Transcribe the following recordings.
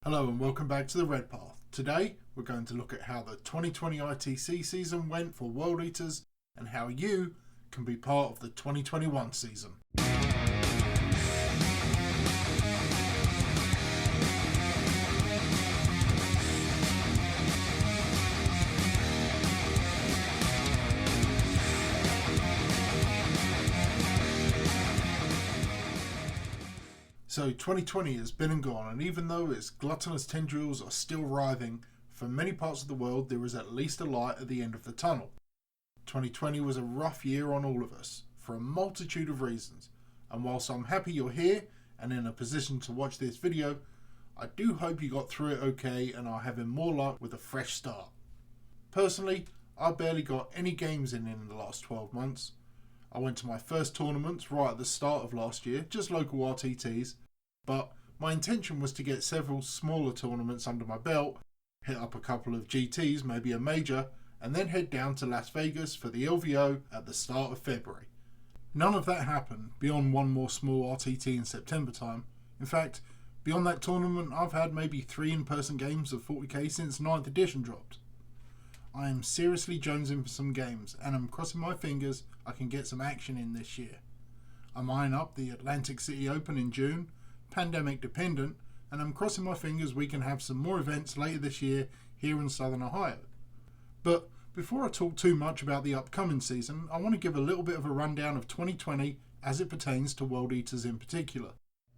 Hello and welcome back to the Red Path. Today we're going to look at how the 2020 ITC season went for World Eaters and how you can be part of the 2021 season. So 2020 has been and gone, and even though its gluttonous tendrils are still writhing, for many parts of the world there is at least a light at the end of the tunnel. 2020 was a rough year on all of us, for a multitude of reasons, and whilst I'm happy you're here and in a position to watch this video, I do hope you got through it okay and are having more luck with a fresh start. Personally, I barely got any games in the last 12 months. I went to my first tournaments right at the start of last year, just local RTTs, but my intention was to get several smaller tournaments under my belt, hit up a couple of GTs, maybe a major, and then head down to Las Vegas for the LVO at the start of February. None of that happened beyond one more small RTT in September time. In fact, beyond that tournament I've had maybe 3 in-person games of 40k since 9th edition dropped. I am seriously jonesing for some games and I'm crossing my fingers I can get some action in this year. I'm eyeing up the Atlantic City Open in June, pandemic dependent, and I'm crossing my fingers we can have some more events later this year here in Southern Ohio. But before I talk too much about the upcoming season, I want to give a little bit of a rundown of 2020 as it pertains to World Eaters in particular.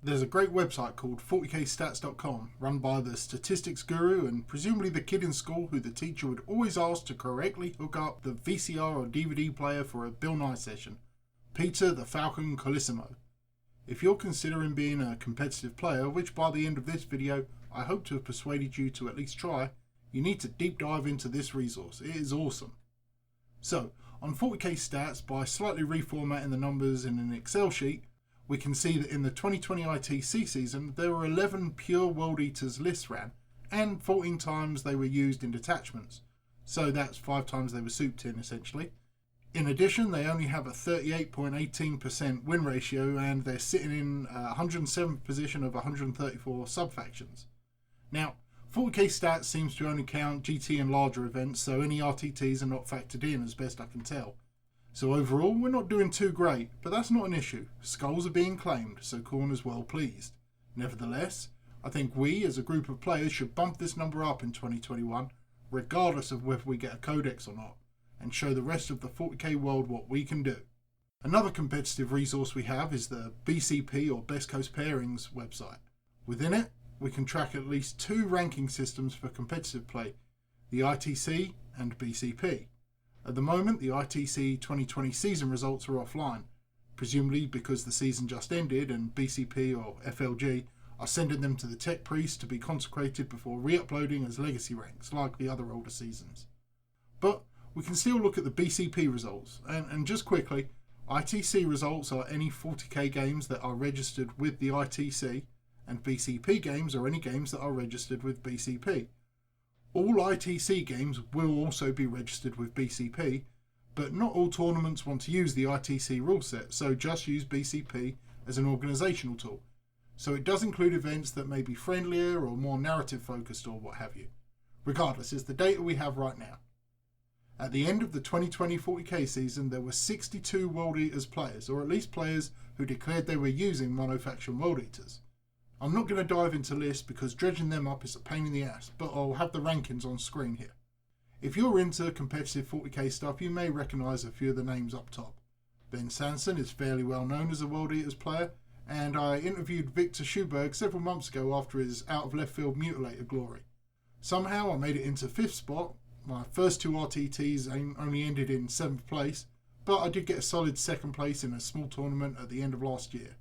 There's a great website called 40kstats.com run by the statistics guru and presumably the kid in school who the teacher would always ask to correctly hook up the VCR or DVD player for a Bill Nye session, Peter the Falcon Colissimo. If you're considering being a competitive player, which by the end of this video I hope to have persuaded you to at least try, you need to deep dive into this resource. It is awesome. So, on 40k stats, by slightly reformatting the numbers in an Excel sheet, we can see that in the 2020 ITC season there were 11 pure World Eaters lists ran, and 14 times they were used in detachments. So that's 5 times they were souped in essentially. In addition, they only have a 38.18% win ratio and they're sitting in 107th position of 134 sub-factions. Now, 40k stats seems to only count GT and larger events, so any RTTs are not factored in as best I can tell. So overall, we're not doing too great, but that's not an issue. Skulls are being claimed, so Corner's well pleased. Nevertheless, I think we as a group of players should bump this number up in 2021, regardless of whether we get a codex or not, and show the rest of the 40k world what we can do. Another competitive resource we have is the BCP or Best Coast Pairings website. Within it, we can track at least 2 ranking systems for competitive play, the ITC and BCP. At the moment, the ITC 2020 season results are offline, presumably because the season just ended and BCP or FLG are sending them to the Tech Priest to be consecrated before re-uploading as legacy ranks like the other older seasons. But we can still look at the BCP results, and just quickly, ITC results are any 40k games that are registered with the ITC, and BCP games are any games that are registered with BCP. All ITC games will also be registered with BCP, but not all tournaments want to use the ITC rule set, so just use BCP as an organisational tool. So it does include events that may be friendlier or more narrative focused or what have you. Regardless, it's the data we have right now. At the end of the 2020 40k season, there were 62 World Eaters players, or at least players who declared they were using monofaction World Eaters. I'm not going to dive into lists because dredging them up is a pain in the ass, but I'll have the rankings on screen here. If you're into competitive 40k stuff, you may recognise a few of the names up top. Ben Sanson is fairly well known as a World Eaters player, and I interviewed Victor Schuberg several months ago after his out of left field Mutilator glory. Somehow I made it into 5th spot. My first 2 RTTs only ended in 7th place, but I did get a solid 2nd place in a small tournament at the end of last year.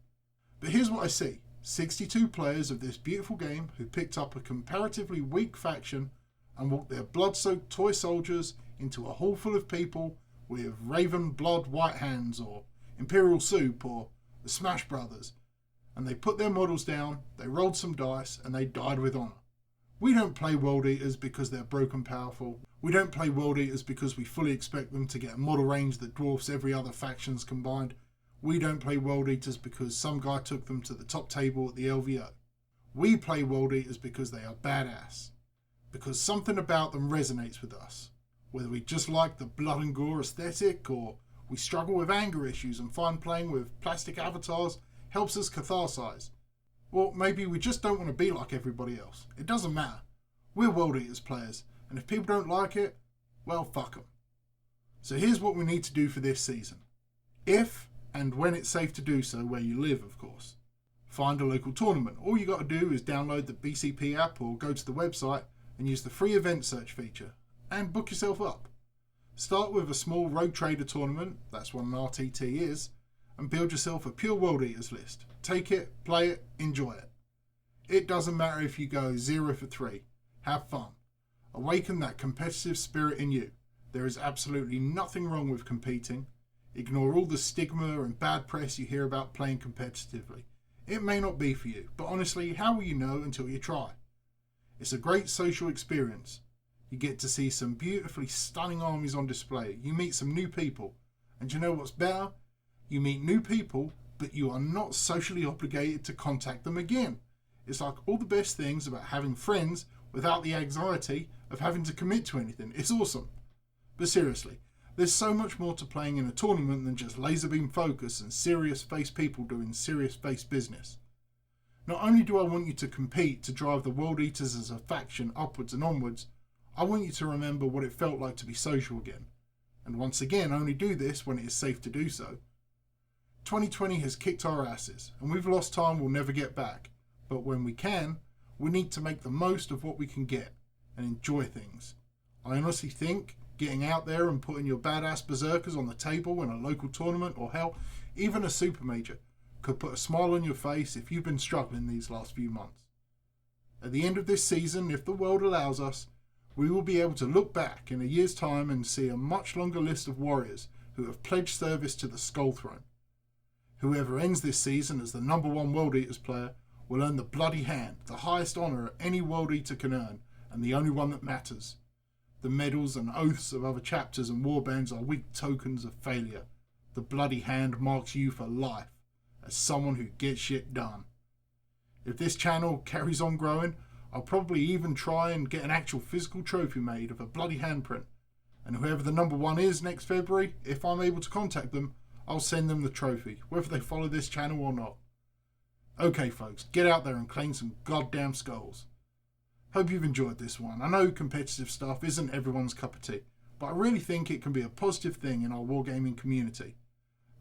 But here's what I see. 62 players of this beautiful game who picked up a comparatively weak faction and walked their blood-soaked toy soldiers into a hall full of people with Raven Blood White Hands or Imperial Soup or the Smash Brothers, and they put their models down, they rolled some dice, and they died with honour. We don't play World Eaters because they're broken powerful. We don't play World Eaters because we fully expect them to get a model range that dwarfs every other factions combined. We don't play World Eaters because some guy took them to the top table at the LVO. We play World Eaters because they are badass. Because something about them resonates with us. Whether we just like the blood and gore aesthetic, or we struggle with anger issues and find playing with plastic avatars helps us catharsize. Or maybe we just don't want to be like everybody else. It doesn't matter. We're World Eaters players, and if people don't like it, well, fuck them. So here's what we need to do for this season. If and when it's safe to do so where you live, of course. Find a local tournament. All you got to do is download the BCP app or go to the website and use the free event search feature and book yourself up. Start with a small Rogue Trader tournament, that's what an RTT is, and build yourself a pure World Eaters list. Take it, play it, enjoy it. It doesn't matter if you go 0 for 3. Have fun. Awaken that competitive spirit in you. There is absolutely nothing wrong with competing. Ignore all the stigma and bad press you hear about playing competitively. It may not be for you, but honestly, how will you know until you try? It's a great social experience. You get to see some beautifully stunning armies on display. You meet some new people. And you know what's better? You meet new people, but you are not socially obligated to contact them again. It's like all the best things about having friends without the anxiety of having to commit to anything. It's awesome. But seriously, there's so much more to playing in a tournament than just laser beam focus and serious face people doing serious face business. Not only do I want you to compete to drive the World Eaters as a faction upwards and onwards, I want you to remember what it felt like to be social again. And once again, only do this when it is safe to do so. 2020 has kicked our asses, and we've lost time we'll never get back. But when we can, we need to make the most of what we can get and enjoy things. I honestly think getting out there and putting your badass berserkers on the table in a local tournament, or hell, even a super major, could put a smile on your face if you've been struggling these last few months. At the end of this season, if the world allows us, we will be able to look back in a year's time and see a much longer list of warriors who have pledged service to the Skull Throne. Whoever ends this season as the #1 World Eaters player will earn the Bloody Hand, the highest honour any World Eater can earn, and the only one that matters. The medals and oaths of other chapters and warbands are weak tokens of failure. The Bloody Hand marks you for life, as someone who gets shit done. If this channel carries on growing, I'll probably even try and get an actual physical trophy made of a bloody handprint. And whoever the #1 is next February, if I'm able to contact them, I'll send them the trophy, whether they follow this channel or not. Okay folks, get out there and claim some goddamn skulls. Hope you've enjoyed this one. I know competitive stuff isn't everyone's cup of tea, but I really think it can be a positive thing in our wargaming community.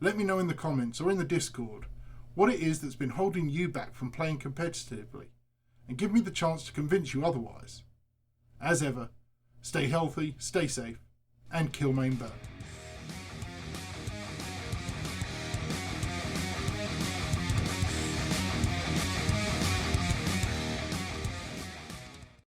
Let me know in the comments or in the Discord what it is that's been holding you back from playing competitively, and give me the chance to convince you otherwise. As ever, stay healthy, stay safe, and kill main burn.